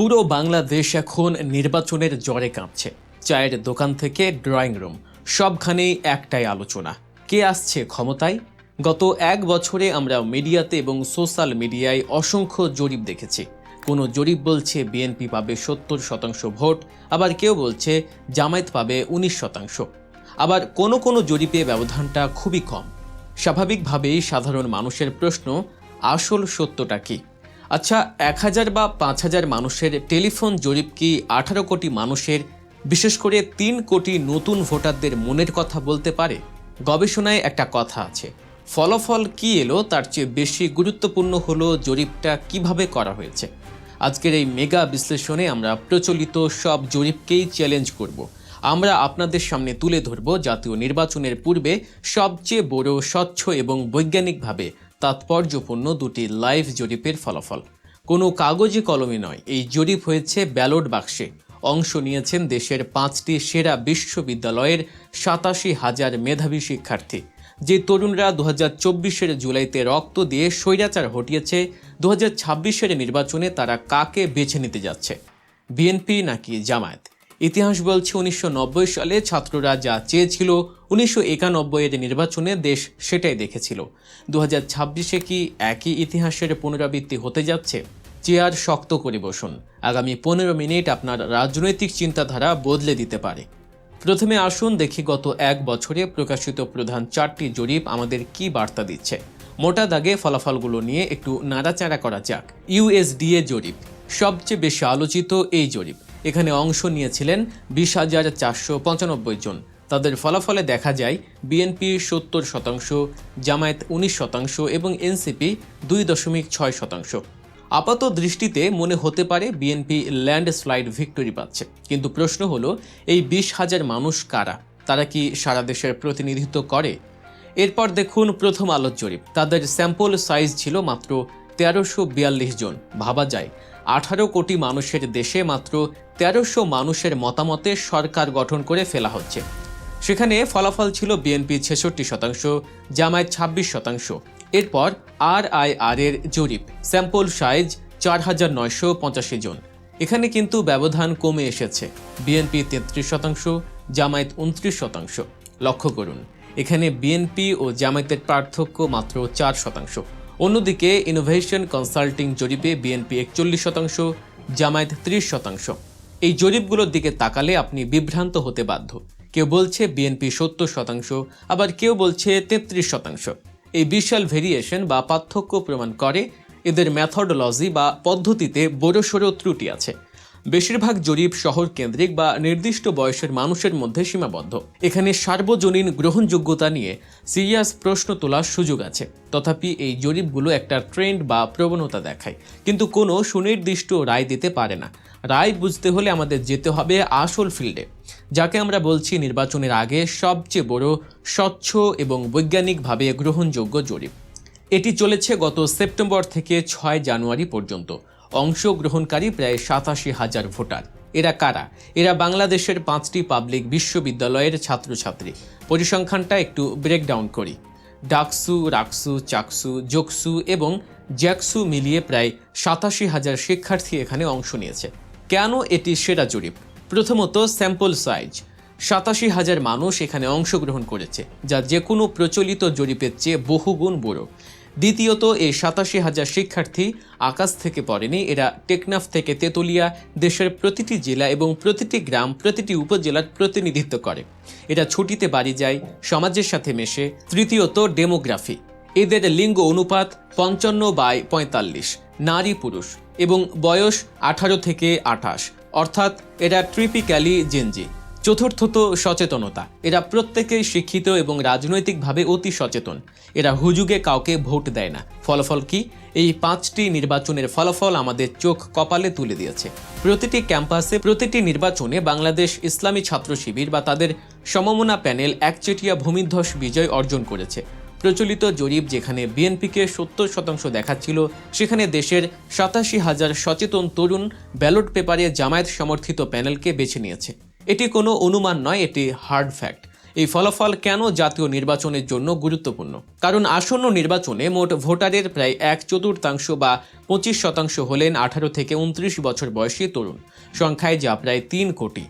পুরো বাংলাদেশ এখন নির্বাচনের জ্বরে কাঁপছে। চায়ের দোকান থেকে ড্রয়িং রুম সবখানেই একটাই আলোচনা, কে আসছে ক্ষমতায়। গত এক বছরে আমরা মিডিয়াতে এবং সোশ্যাল মিডিয়ায় অসংখ্য জরিপ দেখেছি। কোনো জরিপ বলছে বিএনপি পাবে 70% ভোট, আবার কেউ বলছে জামায়াত পাবে 19%। আবার কোনো জরিপে ব্যবধানটা খুবই কম। স্বাভাবিকভাবেই সাধারণ মানুষের প্রশ্ন, আসল সত্যটা কি? আচ্ছা, 1000 বা 5000 মানুষের টেলিফোন জরিপ কি 18 কোটি মানুষের, বিশেষ করে 3 কোটি নতুন ভোটারদের মনের কথা বলতে পারে? গবেষণায় একটা কথা আছে, ফলাফল কি এলো তার চেয়ে বেশি গুরুত্বপূর্ণ হলো জরিপটা কিভাবে করা হয়েছে। আজকের এই মেগা বিশ্লেষণে আমরা প্রচলিত সব জরিপকেই চ্যালেঞ্জ করব। আমরা আপনাদের সামনে তুলে ধরব জাতীয় নির্বাচনের পূর্বে সবচেয়ে বড়, স্বচ্ছ এবং বৈজ্ঞানিকভাবে তাৎপর্যপূর্ণ দুটি লাইভ জরিপের ফলাফল। কোনো কাগজে কলমে নয়, এই জরিপ হয়েছে ব্যালট বাক্সে। অংশ নিয়েছেন দেশের 5টি সেরা বিশ্ববিদ্যালয়ের 87,000 মেধাবী শিক্ষার্থী। যে তরুণরা 2024-এর জুলাইতে রক্ত দিয়ে স্বৈরাচার হটিয়েছে, 2026-এর নির্বাচনে তারা কাকে বেছে নিতে যাচ্ছে, বিএনপি নাকি জামায়াত? ইতিহাস বলছে 1990 সালে ছাত্ররা যা চেয়েছিল, 1991-এর নির্বাচনে দেশ সেটাই দেখেছিল। 2026-এ কি একই ইতিহাসের পুনরাবৃত্তি হতে যাচ্ছে? চেয়ার শক্ত করে বসুন, আগামী 15 মিনিট আপনার রাজনৈতিক চিন্তাধারা বদলে দিতে পারে। প্রথমে আসুন দেখি গত এক বছরে প্রকাশিত প্রধান 4টি জরিপ আমাদের কি বার্তা দিচ্ছে। মোটা দাগে ফলাফলগুলো নিয়ে একটু নাড়াচাড়া করা যাক। ইউএসডিএ জরিপ, সবচেয়ে বেশি আলোচিত এই জরিপ। এখানে অংশ নিয়েছিলেন 20,495 জন। তাদের ফলাফলে দেখা যায় বিএনপি 70%, জামায়াত 19% এবং এনসিপি 2.6%। আপাত দৃষ্টিতে মনে হতে পারে বিএনপি ল্যান্ডস্লাইড ভিক্টরি পাচ্ছে, কিন্তু প্রশ্ন হলো এই 20,000 মানুষ কারা? তারা কি সারা দেশের প্রতিনিধিত্ব করে? এরপর দেখুন প্রথম আলোর জরিপ। তাদের স্যাম্পল সাইজ ছিল মাত্র 1342 জন। ভাবা যায় 18 কোটি মানুষের দেশে মাত্র 1300 মানুষের মতামতে সরকার গঠন করে ফেলা হচ্ছে। সেখানে ফলাফল ছিল বিএনপি 66%, জামায়াত 26%। এরপর RIR এর জরিপ, স্যাম্পল সাইজ 4985 জন। এখানে কিন্তু ব্যবধান কমে এসেছে, বিএনপি 33%, জামায়াত 29%। লক্ষ্য করুন, এখানে বিএনপি ও জামায়াতের পার্থক্য মাত্র 4%। অন্যদিকে ইনোভেশন কনসাল্টিং জরিপে বিএনপি 41%, জামায়াত 30%। এই জরিপগুলোর দিকে তাকালে আপনি বিভ্রান্ত হতে বাধ্য। কেউ বলছে বিএনপি 70%, আবার কেউ বলছে 33%। এই বিশাল ভেরিয়েশন বা পার্থক্য প্রমাণ করে এদের মেথডোলজি বা পদ্ধতিতে বড়সড় ত্রুটি আছে। বেশিরভাগ জরিপ শহর কেন্দ্রিক বা নির্দিষ্ট বয়সের মানুষের মধ্যে সীমাবদ্ধ। এখানে সার্বজনীন গ্রহণযোগ্যতা নিয়ে সিরিয়াস প্রশ্ন তোলার সুযোগ আছে। তথাপি এই জরিপগুলো একটা ট্রেন্ড বা প্রবণতা দেখায়, কিন্তু কোনো সুনির্দিষ্ট রায় দিতে পারে না। রায় বুঝতে হলে আমাদের যেতে হবে আসল ফিল্ডে, যাকে আমরা বলছি নির্বাচনের আগে সবচেয়ে বড়, স্বচ্ছ এবং বৈজ্ঞানিকভাবে গ্রহণযোগ্য জরিপ। এটি চলেছে গত সেপ্টেম্বর থেকে 6 জানুয়ারি পর্যন্ত। অংশগ্রহণকারী প্রায় 87,000 ভোটার। এরা কারা? এরা বাংলাদেশের 5টি পাবলিক বিশ্ববিদ্যালয়ের ছাত্রছাত্রী। পরিসংখ্যানটা একটু ব্রেকডাউন করি। ডাকসু, রাকসু, চাকসু, জোকসু এবং জ্যাকসু মিলিয়ে প্রায় 87,000 শিক্ষার্থী এখানে অংশ নিয়েছে। কেন এটি সেরা জরিপ? প্রথমত, স্যাম্পল সাইজ। 87,000 মানুষ এখানে অংশগ্রহণ করেছে, যা যে কোনো প্রচলিত জরিপের চেয়ে বহুগুণ বড়। দ্বিতীয়ত, এই 87,000 শিক্ষার্থী আকাশ থেকে পড়েনি। এরা টেকনাফ থেকে তেতুলিয়া, দেশের প্রতিটি জেলা এবং প্রতিটি গ্রাম, প্রতিটি উপজেলার প্রতিনিধিত্ব করে। এরা ছুটিতে বাড়ি যায়, সমাজের সাথে মেশে। তৃতীয়ত, ডেমোগ্রাফি। এদের লিঙ্গ অনুপাত 55/45, নারী পুরুষ, এবং বয়স 18 থেকে 28, অর্থাৎ এরা ট্রিপিক্যালি জেনজি। চতুর্থত, সচেতনতা। এরা প্রত্যেকেই শিক্ষিত এবং রাজনৈতিকভাবে অতি সচেতন। এরা হুজুগে কাউকে ভোট দেয় না। ফলাফল কি? এই 5টি নির্বাচনের ফলাফল আমাদের চোখ কপালে তুলে দিয়েছে। প্রতিটি ক্যাম্পাসে, প্রতিটি নির্বাচনে বাংলাদেশ ইসলামী ছাত্র শিবির বা তাদের সমমনা প্যানেল একচেটিয়া ভূমিধ্বস বিজয় অর্জন করেছে। প্রচলিত জরিপ যেখানে বিএনপিকে 70% দেখাচ্ছিল, সেখানে দেশের 87,000 সচেতন তরুণ ব্যালট পেপারে জামায়াত সমর্থিত প্যানেলকে বেছে নিয়েছে। এটি কোনো অনুমান নয়, এটি হার্ড ফ্যাক্ট। এই ফলাফল কেন জাতীয় নির্বাচনের জন্য গুরুত্বপূর্ণ? কারণ আসন্ন নির্বাচনে মোট ভোটারের প্রায় 1/4 বা 25% হলেন 18 থেকে 29 বছর বয়সী তরুণ, সংখ্যায় যা প্রায় 3 কোটি।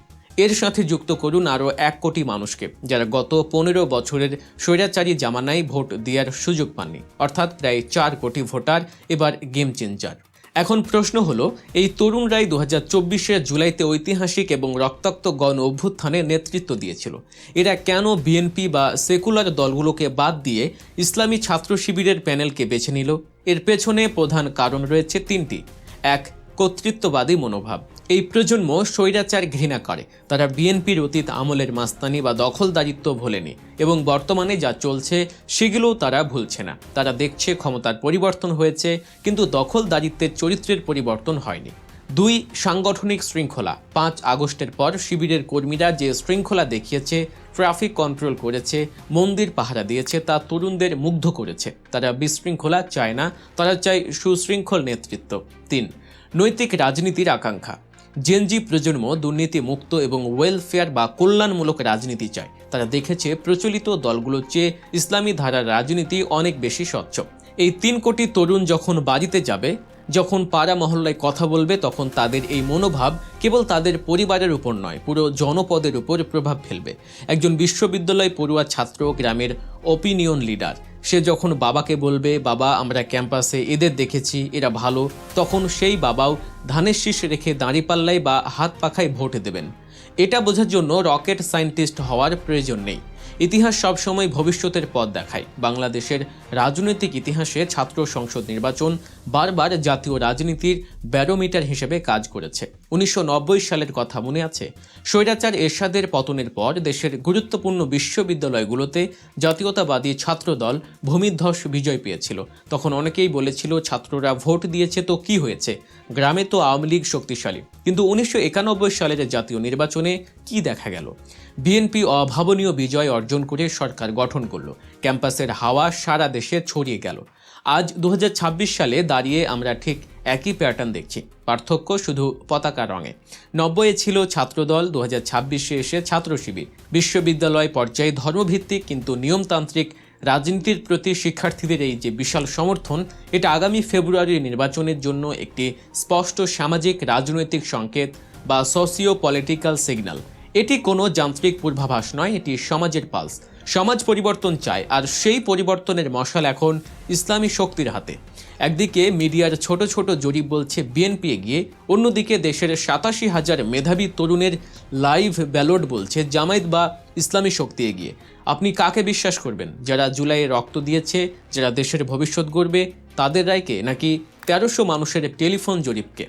এর সাথে যুক্ত করুন আরও 1 কোটি মানুষকে, যারা গত 15 বছরের স্বৈরাচারী জামানায় ভোট দেওয়ার সুযোগ পাননি, অর্থাৎ প্রায় 4 কোটি ভোটার এবার গেম চেঞ্জার। এখন প্রশ্ন হলো, এই তরুণরাই 2024 জুলাইতে ঐতিহাসিক এবং রক্তাক্ত গণ অভ্যুত্থানে নেতৃত্ব দিয়েছিল। এরা কেন বিএনপি বা সেকুলার দলগুলোকে বাদ দিয়ে ইসলামী ছাত্র শিবিরের প্যানেলকে বেছে নিল? এর পেছনে প্রধান কারণ রয়েছে 3টি। 1. কর্তৃত্ববাদী মনোভাব। এই প্রজন্ম স্বৈরাচার ঘৃণা করে। তারা বিএনপির অতীত আমলের মাস্তানি বা দখলদারিত্ব ভোলেনি এবং বর্তমানে যা চলছে সেগুলোও তারা ভুলছে না। তারা দেখছে ক্ষমতার পরিবর্তন হয়েছে, কিন্তু দখলদারিত্বের চরিত্রের পরিবর্তন হয়নি। 2. সাংগঠনিক শৃঙ্খলা। 5 আগস্টের পর শিবিরের কর্মীরা যে শৃঙ্খলা দেখিয়েছে, ট্রাফিক কন্ট্রোল করেছে, মন্দির পাহারা দিয়েছে, তা তরুণদের মুগ্ধ করেছে। তারা বিশৃঙ্খলা চায় না, তারা চায় সুশৃঙ্খল নেতৃত্ব। 3. নৈতিক রাজনীতির আকাঙ্ক্ষা। জেনজি প্রজন্ম দুর্নীতি মুক্ত এবং ওয়েলফেয়ার বা কল্যাণমূলক রাজনীতি চায়। তারা দেখেছে প্রচলিত দলগুলোর চেয়ে ইসলামী ধারার রাজনীতি অনেক বেশি স্বচ্ছ। এই 3 কোটি তরুণ যখন বাড়িতে যাবে, যখন পাড়া মহল্লায় কথা বলবে, তখন তাদের এই মনোভাব কেবল তাদের পরিবারের উপর নয়, পুরো জনপদের উপর প্রভাব ফেলবে। একজন বিশ্ববিদ্যালয় পড়ুয়া ছাত্র গ্রামের ওপিনিয়ন লিডার, সে যখন বাবাকে বলবে, বাবা আমরা ক্যাম্পাসে এদের দেখেছি, এরা ভালো, তখন সেই বাবাও ধানের শীষ রেখে দাঁড়িপাল্লায় বা হাত পাখায় ভোট দেবেন। এটা বোঝার জন্য রকেট সায়েন্টিস্ট হওয়ার প্রয়োজন নেই। ইতিহাস সবসময় ভবিষ্যতের পথ দেখায়। বাংলাদেশের রাজনৈতিক ইতিহাসে ছাত্র সংসদ নির্বাচন বারবার জাতীয় রাজনীতির ব্যারোমিটার হিসেবে কাজ করেছে। 1990 সালের কথা মনে আছে? স্বৈরাচার এরশাদের পতনের পর দেশের গুরুত্বপূর্ণ বিশ্ববিদ্যালয়গুলোতে জাতীয়তাবাদী ছাত্রদল ভূমিধ্বস বিজয় পেয়েছিল। তখন অনেকেই বলেছিল, ছাত্ররা ভোট দিয়েছে তো কি হয়েছে, গ্রামে তো আওয়ামী লীগ শক্তিশালী। কিন্তু 1991 সালের জাতীয় নির্বাচনে কি দেখা গেল? বিএনপি অভাবনীয় বিজয় অর্জন করে সরকার গঠন করল। ক্যাম্পাসের হাওয়া সারা দেশে ছড়িয়ে গেল। আজ 2026 সালে দাঁড়িয়ে আমরা ঠিক একই প্যাটার্ন দেখছি, পার্থক্য শুধু পতাকা রঙে। 90-এ ছিল ছাত্রদল, 2026-এ এসে ছাত্র শিবির। বিশ্ববিদ্যালয় পর্যায়ে ধর্মভিত্তিক কিন্তু নিয়মতান্ত্রিক রাজনীতির প্রতি শিক্ষার্থীদের এই যে বিশাল সমর্থন, এটা আগামী ফেব্রুয়ারির নির্বাচনের জন্য একটি স্পষ্ট সামাজিক রাজনৈতিক সংকেত বা সোশিও পলিটিক্যাল সিগন্যাল। এটি কোনো যান্ত্রিক পূর্বাভাস নয়, এটি সমাজের পালস। সমাজ পরিবর্তন চায়, আর সেই পরিবর্তনের মশাল এখন ইসলামী শক্তির হাতে। একদিকে মিডিয়ার ছোট ছোট জরিপ বলছে বিএনপি এগিয়ে, অন্যদিকে দেশের 87,000 মেধাবী তরুণের লাইভ ব্যালট বলছে জামায়াত বা ইসলামী শক্তি এগিয়ে। আপনি কাকে বিশ্বাস করবেন? যারা জুলাইয়ে রক্ত দিয়েছে, যারা দেশের ভবিষ্যৎ গড়বে, তাদের রায়কে, নাকি 1300 মানুষের টেলিফোন জরিপকে?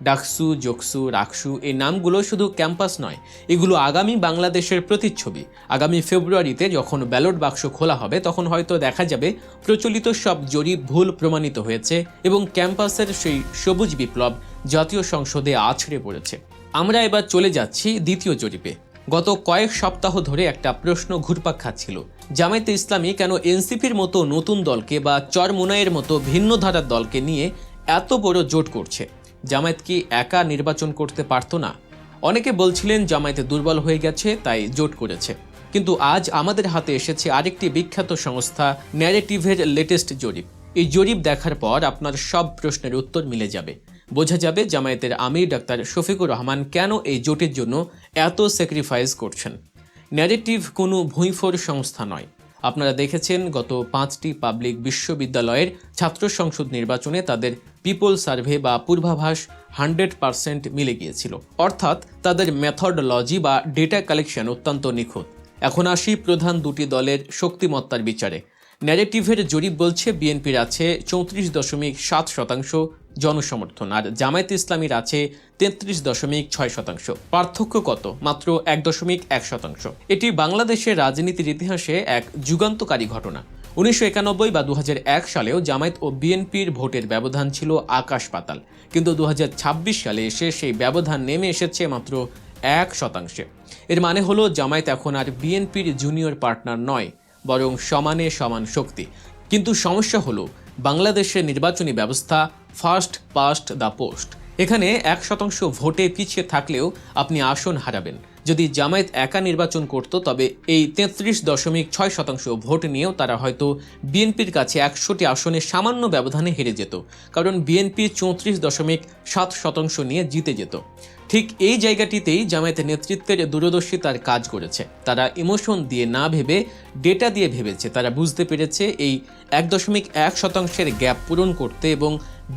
ডাকসু, জোকসু, রাকসু এই নামগুলো শুধু ক্যাম্পাস নয়, এগুলো আগামী বাংলাদেশের প্রতিচ্ছবি। আগামী ফেব্রুয়ারিতে যখন ব্যালট বাক্স খোলা হবে, তখন হয়তো দেখা যাবে প্রচলিত সব জরিপ ভুল প্রমাণিত হয়েছে এবং ক্যাম্পাসের সেই সবুজ বিপ্লব জাতীয় সংসদে আছড়ে পড়েছে। আমরা এবার চলে যাচ্ছি দ্বিতীয় জরিপে। গত কয়েক সপ্তাহ ধরে একটা প্রশ্ন ঘুরপাক খাচ্ছিল, জামায়াতে ইসলামী কেন এনসিপির মতো নতুন দলকে বা চরমোনাইয়ের মতো ভিন্ন ধারার দলকে নিয়ে এত বড় জোট করছে? জামায়াত কি একা নির্বাচন করতে পারত না? অনেকে বলছিলেন জামায়াতে দুর্বল হয়ে গেছে তাই জোট করেছে। কিন্তু আজ আমাদের হাতে এসেছে আরেকটি বিখ্যাত সংস্থা ন্যারেটিভের লেটেস্ট জরিপ। এই জরিপ দেখার পর আপনার সব প্রশ্নের উত্তর মিলে যাবে। বোঝা যাবে জামায়াতের আমির ডাক্তার শফিকুর রহমান কেন এই জোটের জন্য এত স্যাক্রিফাইস করছেন। ন্যারেটিভ কোনো ভুঁইফোর সংস্থা নয়। আপনারা দেখেছেন গত 5টি পাবলিক বিশ্ববিদ্যালয়ের ছাত্র সংসদ নির্বাচনে তাদের পিপল সার্ভে বা পূর্বাভাস 100% মিলে গিয়েছিল। অর্থাৎ তাদের মেথডোলজি বা ডেটা কালেকশন অত্যন্ত নিখুঁত। এখন আসি প্রধান দুটি দলের শক্তিমত্তার বিচারে। ন্যারেটিভের জরিপ বলছে বিএনপির আছে 34.7% জনসমর্থন, আর জামায়াতে ইসলামীর আছে 33.6%। পার্থক্য কত? মাত্র 1.1%। এটি বাংলাদেশের রাজনীতির ইতিহাসে এক যুগান্তকারী ঘটনা। 1991 বা 2001 সালেও জামায়াত ও বিএনপির ভোটের ব্যবধান ছিল আকাশ পাতাল, কিন্তু 2026 সালে এসে সেই ব্যবধান নেমে এসেছে মাত্র 1%। এর মানে হলো জামায়াত এখন আর বিএনপির জুনিয়র পার্টনার নয়, বরং সমানে সমান শক্তি। কিন্তু সমস্যা হলো বাংলাদেশের নির্বাচনী ব্যবস্থা ফার্স্ট পাস্ট দ্য পোস্ট। এখানে 1% ভোটে পিছিয়ে থাকলেও আপনি আসন হারাবেন, যদি জামায়াত একা নির্বাচন করত তবে এই 33.6% ভোট নিয়েও তারা হয়তো বিএনপির কাছে 100টি আসনে সামান্য ব্যবধানে হেরে যেত, কারণ বিএনপি 34.7% নিয়ে জিতে যেত। ঠিক এই জায়গাটিতেই জামায়াতের নেতৃত্বের দূরদর্শিতার কাজ করেছে। তারা ইমোশন দিয়ে না ভেবে ডেটা দিয়ে ভেবেছে। তারা বুঝতে পেরেছে এই 1.1% গ্যাপ পূরণ করতে এবং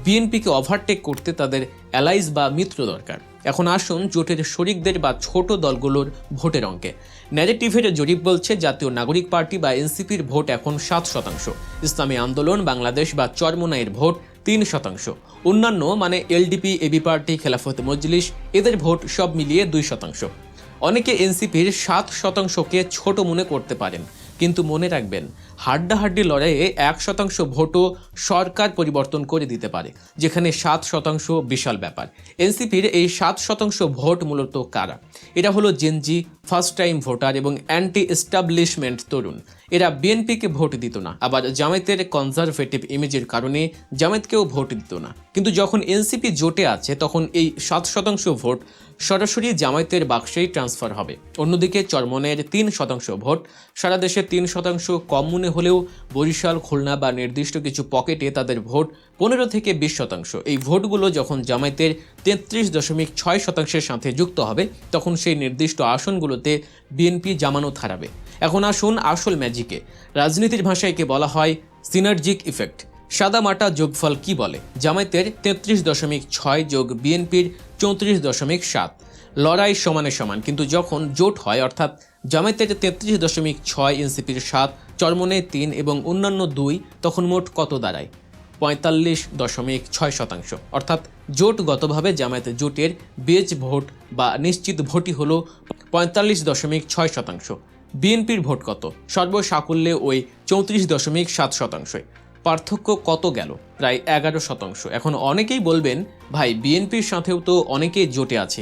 বিএনপিকে ওভারটেক করতে তাদের অ্যালাইজ বা মিত্র দরকার। এখন আসুন জোটের শরিকদের বা ছোট দলগুলোর ভোটের অঙ্কে। ন্যারেটিভের জরিপ বলছে জাতীয় নাগরিক পার্টি বা এনসিপির ভোট এখন 7%, ইসলামী আন্দোলন বাংলাদেশ বা চরমোনাইয়ের ভোট 3%, অন্যান্য মানে LDP, AB party, Khelafat Majlis এদের ভোট সব মিলিয়ে 2%। অনেকে এনসিপির 7%কে ছোট মনে করতে পারেন, কিন্তু মনে রাখবেন হাড্ডাহাড্ডি লড়াইয়ে 1% ভোটও সরকার পরিবর্তন করে দিতে পারে, যেখানে 7% বিশাল ব্যাপার। এনসিপির এই 7% ভোট মূলত কারা? এরা হলো জেনজি, ফার্স্ট টাইম ভোটার এবং অ্যান্টি এস্টাবলিশমেন্ট তরুণ। এরা বিএনপিকে ভোট দিত না, আবার জামায়াতের কনজারভেটিভ ইমেজের কারণে জামায়াতকেও ভোট দিত না। কিন্তু যখন এনসিপি জোটে আছে তখন এই 7% ভোট সরাসরি জামায়াতের বাক্সেই ট্রান্সফার হবে। অন্যদিকে চরমনের 3% ভোট সারা দেশে 3% কম মনে হলেও বরিশাল, খুলনা বা নির্দিষ্ট কিছু পকেটে তাদের ভোট 15 থেকে 20%। এই ভোটগুলো যখন জামায়াতের 33.6%-এর সাথে যুক্ত হবে তখন সেই নির্দিষ্ট আসনগুলোতে বিএনপি জামানত হারাবে। এখন আসুন আসল ম্যাজিকে। রাজনীতির ভাষায় একে বলা হয় সিনার্জিক ইফেক্ট। সাদা মাটা যোগফল কি বলে? জামায়াতের 33.6 যোগ বিএনপির 34.7, লড়াই সমানে সমান। কিন্তু যখন জোট হয়, অর্থাৎ জামায়াতের 33.6, এনসিপির 7, চরমনের 3 এবং অন্যান্য 2, তখন মোট কত দাঁড়ায়? 45.6%। অর্থাৎ জোটগতভাবে জামায়াত জোটের বেজ ভোট বা নিশ্চিত ভোটই হলো 45.6%। বিএনপির ভোট কত? সর্বসাকুল্যে ওই 34.7%। পার্থক্য কত গেল? প্রায় 11%। এখন অনেকেই বলবেন, ভাই বিএনপির সাথেও তো অনেকেই জোটে আছে।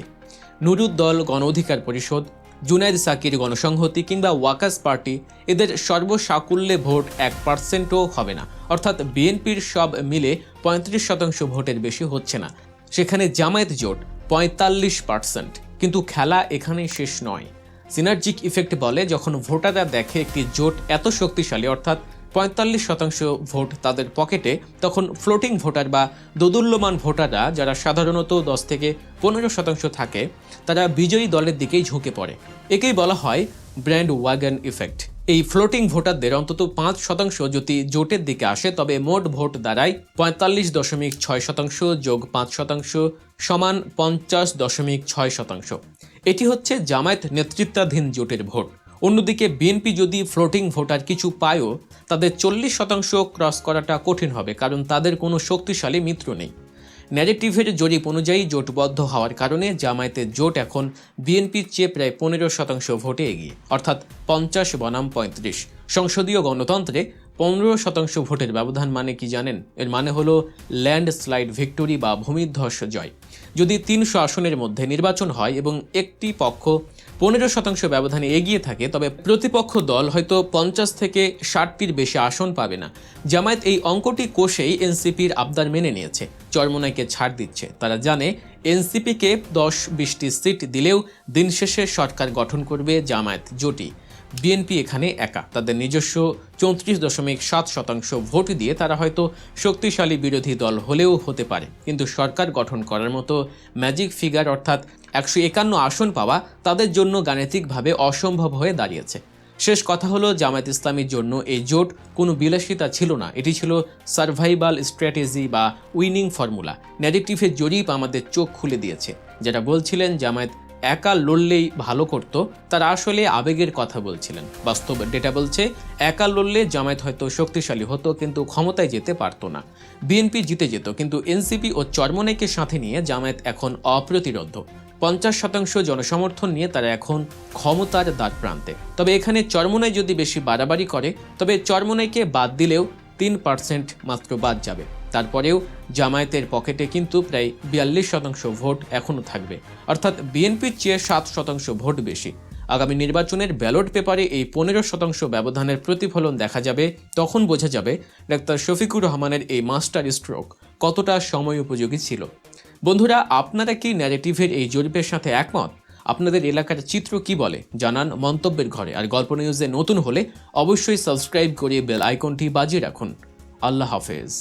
নুরুদ্দল, গণ অধিকার পরিষদ, জুনায়েদ সাকির গণসংহতি কিংবা ওয়াকাস পার্টি, এদের সর্বসাকুল্যে ভোট 1%ও হবে না। অর্থাৎ বিএনপির সব মিলে 35% ভোটের বেশি হচ্ছে না। সেখানে জামায়াত জোট 45%। কিন্তু খেলা এখানেই শেষ নয়। সিনার্জিক ইফেক্ট বলে যখন ভোটাররা দেখে একটি জোট এত শক্তিশালী, অর্থাৎ 45% ভোট তাদের পকেটে, তখন ফ্লোটিং ভোটার বা দোদুল্যমান ভোটাররা, যারা সাধারণত 10 থেকে 15% থাকে, তারা বিজয়ী দলের দিকেই ঝুঁকে পড়ে। একেই বলা হয় ব্র্যান্ড ওয়াগন ইফেক্ট। এই ফ্লোটিং ভোটারদের অন্তত 5% যদি জোটের দিকে আসে তবে মোট ভোট দাঁড়ায় 45.6% যোগ 5% সমান 50.6%। এটি হচ্ছে জামায়াত নেতৃত্বাধীন জোটের ভোট। অন্যদিকে বিএনপি যদি ফ্লোটিং ভোটার কিছু পায়ও, তাদের 40% ক্রস করাটা কঠিন হবে, কারণ তাদের কোনো শক্তিশালী মিত্র নেই। ন্যারেটিভের জরিপ অনুযায়ী জোটবদ্ধ হওয়ার কারণে জামায়াতের জোট এখন বিএনপির চেয়ে প্রায় 15% ভোটে এগিয়ে, অর্থাৎ 50 বনাম 35। সংসদীয় গণতন্ত্রে 15% ভোটের ব্যবধান মানে কি জানেন? এর মানে হলো ল্যান্ডস্লাইড ভিক্টোরি বা ভূমিধ্বস জয়। যদি 300 আসনের মধ্যে নির্বাচন হয় এবং একটি পক্ষ 15% ব্যবধানে এগিয়ে থাকে, তবে প্রতিপক্ষ দল হয়তো 50 থেকে 60টির বেশি আসন পাবে না। জামায়াত এই অঙ্কটি কষেই এনসিপির আবদার মেনে নিয়েছে, চরমোনাইকে ছাড় দিচ্ছে। তারা জানে এনসিপিকে 10-20টি সিট দিলেও দিন শেষে সরকার গঠন করবে জামায়াত জোটই। বিএনপি এখানে একা। তাদের নিজস্ব 34.7% ভোট দিয়ে তারা হয়তো শক্তিশালী বিরোধী দল হলেও হতে পারে, কিন্তু সরকার গঠন করার মতো ম্যাজিক ফিগার অর্থাৎ 151 আসন পাওয়া তাদের জন্য গাণিতিকভাবে অসম্ভব হয়ে দাঁড়িয়েছে। শেষ কথা হলো, জামায়াত ইসলামীর জন্য এই জোট কোনো বিলাসিতা ছিল না, এটি ছিল সার্ভাইভাল স্ট্র্যাটেজি বা উইনিং ফর্মুলা। ন্যারেটিভের জরিপ আমাদের চোখ খুলে দিয়েছে। যারা বলছিলেন জামায়াত একা লড়লেই ভালো করত, তারা আসলে আবেগের কথা বলছিলেন। বাস্তব ডেটা বলছে একা লড়লে জামায়াত হয়তো শক্তিশালী হতো, কিন্তু ক্ষমতায় যেতে পারত না। বিএনপি জিতে যেত, কিন্তু এনসিপি ও চরমোনাইকে সাথে নিয়ে জামায়াত এখন অপ্রতিরোধ্য। 50% জনসমর্থন নিয়ে তারা এখন ক্ষমতার দ্বার প্রান্তে। তবে এখানে চরমোনাই যদি বেশি বাড়াবাড়ি করে, তবে চরমোনাইকে বাদ দিলেও 3% মাত্র বাদ যাবে। তারপরেও জামায়াতের পকেটে কিন্তু প্রায় 42% ভোট এখনও থাকবে, অর্থাৎ বিএনপির চেয়ে 7% ভোট বেশি। আগামী নির্বাচনের ব্যালট পেপারে এই 15% ব্যবধানের প্রতিফলন দেখা যাবে। তখন বোঝা যাবে ডাক্তার শফিকুর রহমানের এই মাস্টার স্ট্রোক কতটা সময় উপযোগী ছিল। বন্ধুরা, আপনারা কি ন্যারেটিভের এই জরিপের সাথে একমত? আপনাদের এলাকার চিত্র কি বলে জানান মন্তব্যের ঘরে। আর গল্প নিউজে নতুন হলে অবশ্যই সাবস্ক্রাইব করে বেল আইকনটি বাজিয়ে রাখুন। আল্লাহ হাফেজ।